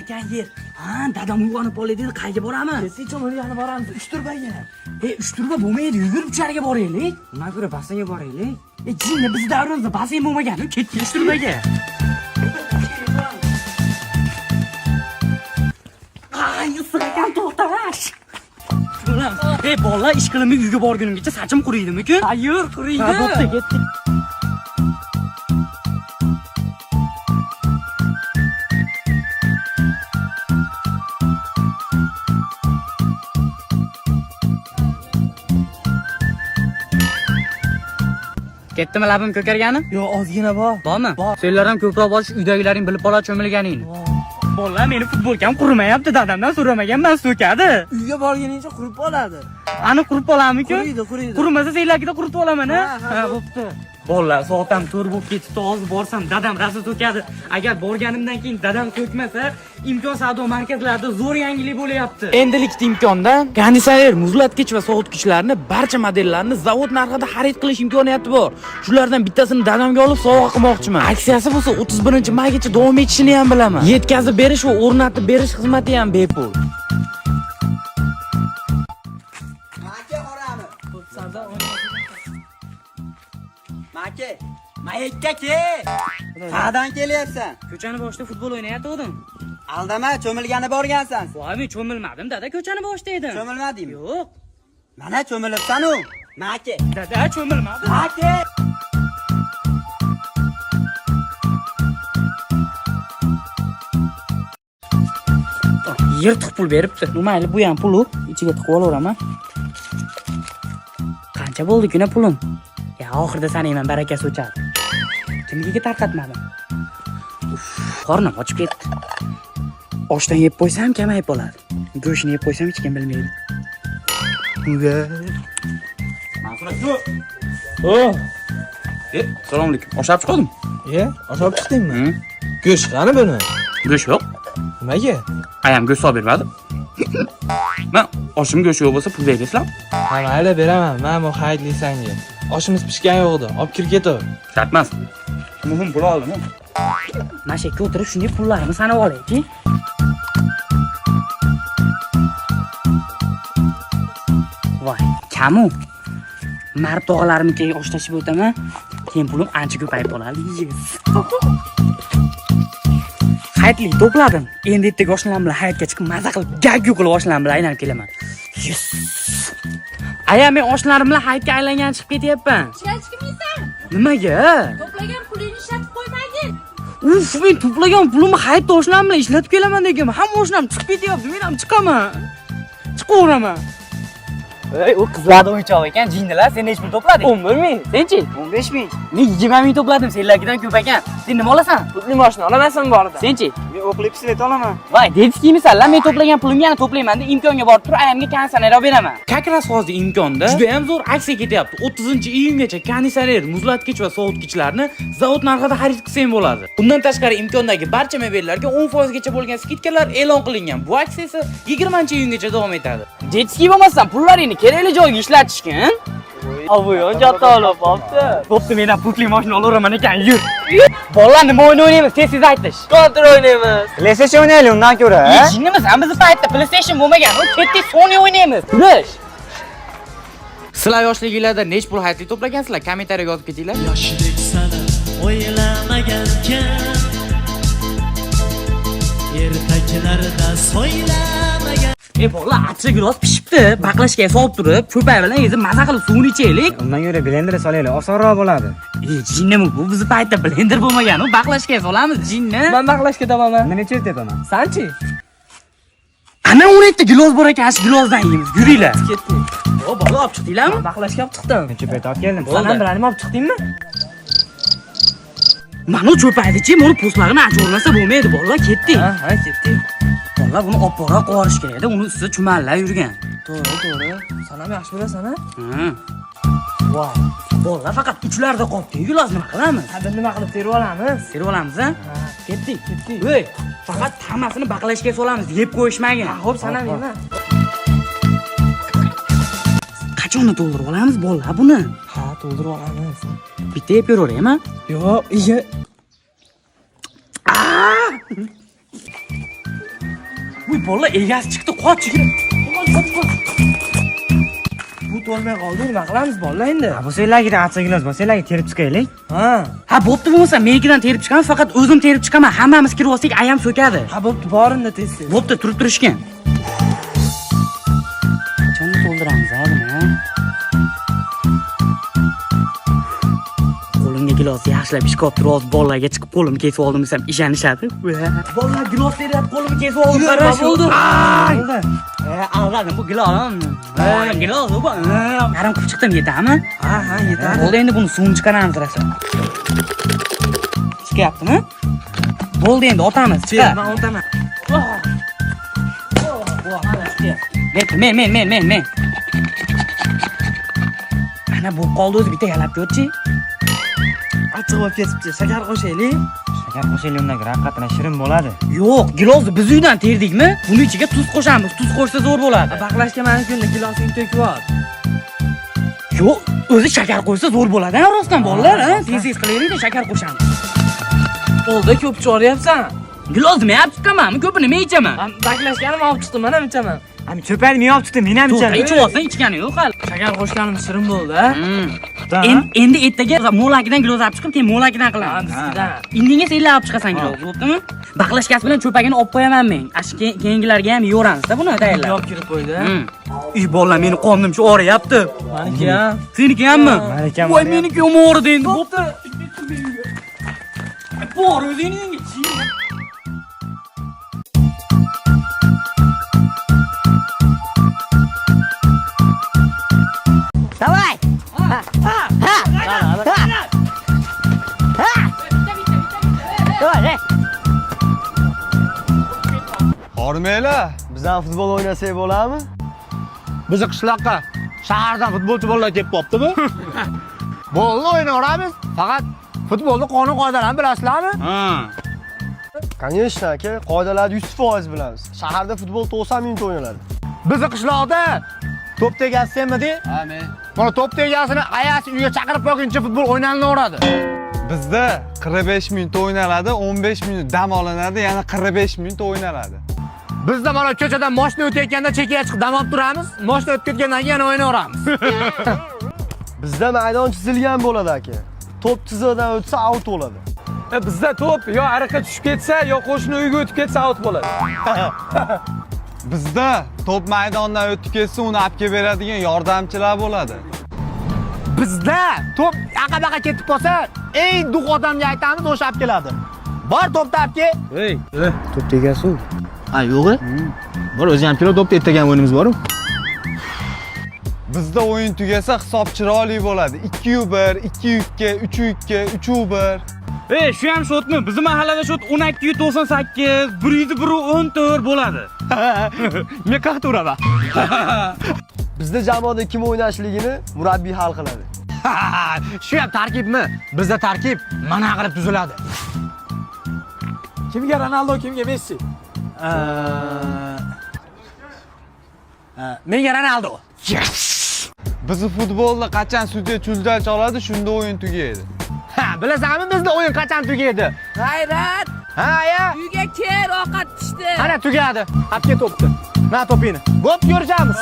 ekan yer. Ha, dadam uyg'onib qoldi dedi, qayerga boramiz? Kesin cho'milgani boramiz, 3-turbaga. 3 bo'lmaydi, yugurib ucharga boraylik. Undan ko'ra basseynga boraylik. Jinni biz davrimizda basseyn bo'lmagan-ku, ketdik 3 Ay, issiq ekan, to'xtash. Bolalar, ish qilimni uyga borgunimgacha sachim quriydimi-ku? Hayır, quriydi. Ha, bo'pti, ketdik. Ketdimi labim ko'kargani? Yo'q, ozgina bor. Bormi? Senlar ham ko'proq borish, uydagilaring bilib qolar cho'milganingni. Bolalar, meni futbolkam qurimayapti, dadamdan so'ramaganman, so'kadi. Uyga borganingcha qurib qoladi. Ani qurib qolammi-ku? Quriydi. Qurimasa senlarnikida qurib olaman-a? Ha, bo'pti. Bolalar, soatam 4 bo'lib ketibdi, hozir borsam dadam raso to'kadi. Agar borganimdan keyin dadam to'kmasa, imkon savdo markazlarida zo'r yangilik bo'layapti. Endilikda imkondan konditsioner, muzlatgich va sovutgichlarni barcha modellarini zavod narxida xarid qilish imkoniyati bor. Shulardan bittasini dadamga olib sovg'a qilmoqchiman. Aksiyasi bo'lsa 31-maygacha davom etishini ham bilaman. Yetkazib berish va o'rnatib berish xizmati ham bepul. Maka, mayakka ke. Qayerdan kelyapsan? Ko'chani boshida futbol o'ynayotgandim. Aldama, cho'milgani borgansan. Voy, men cho'milmadim, dada, ko'chani boshida edim. Cho'milmadingmi? Yo'q. Mana cho'milibsan-u. Maka. Dada, cho'milmadim. Maka. Yirtiq pul beribdi. Mayli, bu ham pul, ichiga tiqib olaveraman. Qancha bo'ldi-ku pulim? Ya, oxirida sanayman, barakasi o'chadi. Kimga tarqatmadim? Qornim ochib ketdi. Oshdan yeb qo'ysam kamayib qoladi. Go'shtni yeb qo'ysam hech kim bilmaydi. Salom alaykum. Osh olib chiqdim. Osh olib chiqdingmi? Go'sht qani buni? Go'sht yo'q. Nimaga? Ayam go'sht olib bermadi. Men oshim go'sht yo'q bo'lsa pul beraysizlar? Ha, mayli beraman. Men bu xayrli sanga. Oshimiz pishgan yo'qdi. Olib kirib ketaver. Shartmas. Muhim pul oldim. Mana shu yerga o'tirib shunday pullarimni sanab olayki. Voy, kamu. Marib tog'alarimnikiga osh tashib o'taman. Keyin pulim ancha ko'payib qoladi. Hayitli to'pladim. Endi ertaga oshnalar bilan hayotga chiqib maza qilib, gag-gu qilib oshnalar bilan aylanib kelaman. Yes. Aya, men oshlarim bilan hayotga aylangan chiqib ketyapman. Chiqmaysan. Nimaga? To'plagan pulingni ishlatib qo'ymayding. Uf, men to'plagan pulimni hayotda oshlarim bilan ishlatib kelaman deganman. Hamma oshnam chiqib ketyapti, men ham chiqaman. Chiqaveraman. Ey, u qizlarni o'yinchoq ekan, jinnilar. Sen nech pul to'plading? 11 ming. Senchi? 15 ming. Men 20 ming to'pladim, senlargidan ko'p ekan. Sen nima olasan? Pulli mashina olamansan borida. Senchi? Men o'qli pistolet olaman. Voy, dedikimisan-la, men to'plagan pulimni yana to'playman-da, imkonga borib turib, ayamga konditsioner olib beraman. Kakras hozir imkonda juda ham zo'r aksiya ketyapti. 30-iyungacha konditsioner, muzlatgich va sovutgichlarni zavod narxida xarid qilsang bo'ladi. Bundan tashqari imkondagi barcha mebellarga 10% gacha bo'lgan skidkalar e'lon qilingan. Bu aksiya esa 20-iyungacha davom etadi. Jetski bo'lmasdan pullaringni kerakli joyga ishlatishgan. Avoyon katta olib qolibdi. Bo'pti, men ham pulli mashina olaveraman ekan, yur. Bolalar nima o'yin o'ynaymiz? Tez aytish. Counter o'ynaymiz. PlayStation o'ynaylik undan ko'ra. Jinnimiz, ham biz paytda PlayStation bo'lmagan, ketdik Sony o'ynaymiz. Turish. Sizlar yoshliginglarda nech pul hayotli to'plagansizlar? Kommentariyaga yozib ketinglar. Yoshlik sani o'ylamagankan, ertaklarda so'ylamagan. Bolalar, achchiq gilos pishibdi. Baqlashga solib turib, ko'pay bilan ezib maza qilib suvini ichaylik. Undan ko'ra blenderga solaylik, osonroq bo'ladi. Jinnimi bu? Biz paytda blender bo'lmagan-ku, baqlashga solamiz, jinni. Men baqlashga ketaman. Men necha ketaman? Sanchi? Ana 10 ta gilos bor ekan, shu gilosdan yeymiz. Yuringlar. Ketdik. O, bola olib chiqdinglarmi? Baqlashga olib chiqdim. Necha payt olib keldim? Bo'ldi. Sanam bilan olib chiqdingmi? Mana cho'paydi-chi, buni po'stlarini achorlasa bo'lmaydi, bolalar, ketdik. Ha, ketdik. Bolalar buni oppoqroq qovurish kerak-da, uni ustida chumallar yurgan. To'g'ri. Sanam yaxshi bilasan-a? Voy. Bolalar faqat uchlarda qoldi. Gilos nima qilamiz? Hadi nima qilib terib olamiz? Terib olamiz-a? Ketdik. Voy, faqat hammasini baqlashga solamiz, yeb qo'yishmagin. Ha, xo'p, sanamayman. Qachon to'ldirib olamiz bolalar buni? Ha, to'ldirib olamiz. Bitta yeb beraveraymi? Yo'q, Uy, bola egasi chiqdi, qoch. Bu to'lmay qoldi, nima qilamiz bolalar endi? Bo'lsanglarga atsagilar, bo'lsanglarga terib chiqaylik. Ha, bo'pti bo'lmasa, menikidan terib chiqaman, faqat o'zim terib chiqaman. Hammamiz kirib olsak, ayam so'kadi. Ha, bo'pti, borinda tez-tez. Bo'pti, turib turishgan. Qachon to'ldiramiz hozir, ha? Qo'limga gilos yaxshilab ishga olib turib, bolalarga chiqib qo'limni kesib oldim desam, ishonishadi. Bolalar gilos terib, qo'limni kesib oldim, qarash bo'ldi. Aldadim bu gilos. Gilos bu. Yarim qilib chiqdim, yetami? Ha, yetadi. Bo'ldi, endi buni suvini chiqaramiz rosa. Chiqyaptimi? Bo'ldi, endi otamiz. Chiqar. Men o'taman. Men. Ana bu qoldi, o'zi bitta yalab ko'rchi. Achchiq bo'lib ketibdi. Shakar qo'shaylik. Shakar qo'shaylik undan ko'ra haqiqatan shirin bo'ladi. Yo'q, gilosni biz uydan terdikmi? Buni ichiga tuz qo'shamiz. Tuz qo'shsa zo'r bo'ladi. Baqlashga mana kunda gilosini to'kib ol. Yo'q, o'zi shakar qo'shsa zo'r bo'ladi-a, rostdan bolalar, ha? Tez-tez qilaylik-da, shakar qo'shamiz. Bo'ldi, ko'p cho'ryapsan. Gilosni olib chiqamanmi? Ko'pini men ichaman. Baqlashganim olib chiqdim, mana ichaman. Ami cho'pani men olib chiqdim, men ham To'g'ri, ichaman. ichib olsang ichgani yo'q hali. Shakar qo'shganim shirin bo'ldi, ha? Endi ertaga mo'lakidan gilos olib chiqib, keyin mo'lakidan qilamiz. Bizdan. Indinga senlar olib chiqasan gilos, bo'ptimi? Baqlashkasi bilan cho'pagini olib qo'yaman men. Keyingilarga ham yo'ramiz-da buni tayyorlab. Yo'q kirib qo'ydi. Ey bolalar, meni qonim shu og'riyapti. Meniki ham. Seniki hammi? Meniki ham Voy, meniki ham og'ridi endi. Bo'pti. Bor o'zingni chi. Davay! Hormaylar. Biz ham futbol o'ynasak bo'ladimi? Bizni qishloqqa shahardan futbolchi bolalar kelib qoptimi? Bo'ldi, o'ynaveramiz. Faqat futbolning qonun qoidalarini bilasizlarmi? Конечно, aka, qoidalarni 100% bilamiz. Shaharda futbol 90 minut o'ynaladi. Bizni qishloqda to'p tegasi senmidi? Ha, men. Mana to'p tegasini ayasi uyga chaqirib qo'yguncha futbol o'ynalinaveradi. Bizda 45 minut o'ynaladi, 15 minut dam olinadi, yana 45 minut o'ynaladi. Bizda mana ko'chadan mashina o'tayotganda chekkaga chiqib dam olib turamiz. Mashina o'tib ketgandan keyin yana o'ynaveramiz. Bizda maydon chizilgan bo'ladi aka. To'p chiziqdan o'tsa out bo'ladi. Bizda to'p yo ariqqa tushib ketsa, yo qo'shni uyga o'tib ketsa out bo'ladi. Bizda to'p maydondan o'tib ketsa, uni olib kelib beradigan yordamchilar bo'ladi. Bizda to'p aqabaqa ketib qolsa, eng duq odamga aytamiz, o'sha olib keladi. Bor to'pni olib kel. To'p tegasi. Ha, yo'q. Bor, o'zi ham kilo to'pni ertagan o'yinimiz bor-ku. Bizda o'yin tugasa hisob chiroyli bo'ladi. 2-1, 2-2, 3-2, 3-1. Shu ham shotmi? Bizning mahallada shot 1298, 100-114 bo'ladi. Men qaqta uraman. Bizda jamoada kim o'ynashligini murabbiy hal qiladi. Shu ham tarkibmi? Bizda tarkib mana qilib tuziladi. Kimga Ronaldo, kimga Messi? Menga Ronaldo. Yes! Bizni futbolda qachon sudya chuldan choladi, shunda o'yin tugaydi. Ha, bilasanmi bizda o'yin qachon tugaydi? G'ayrat, Ha, ya. uyga kel, ovqat pishdi. Ana tugadi. Olib ket to'pni. Na to'pingni. Bo'p ko'rishamiz.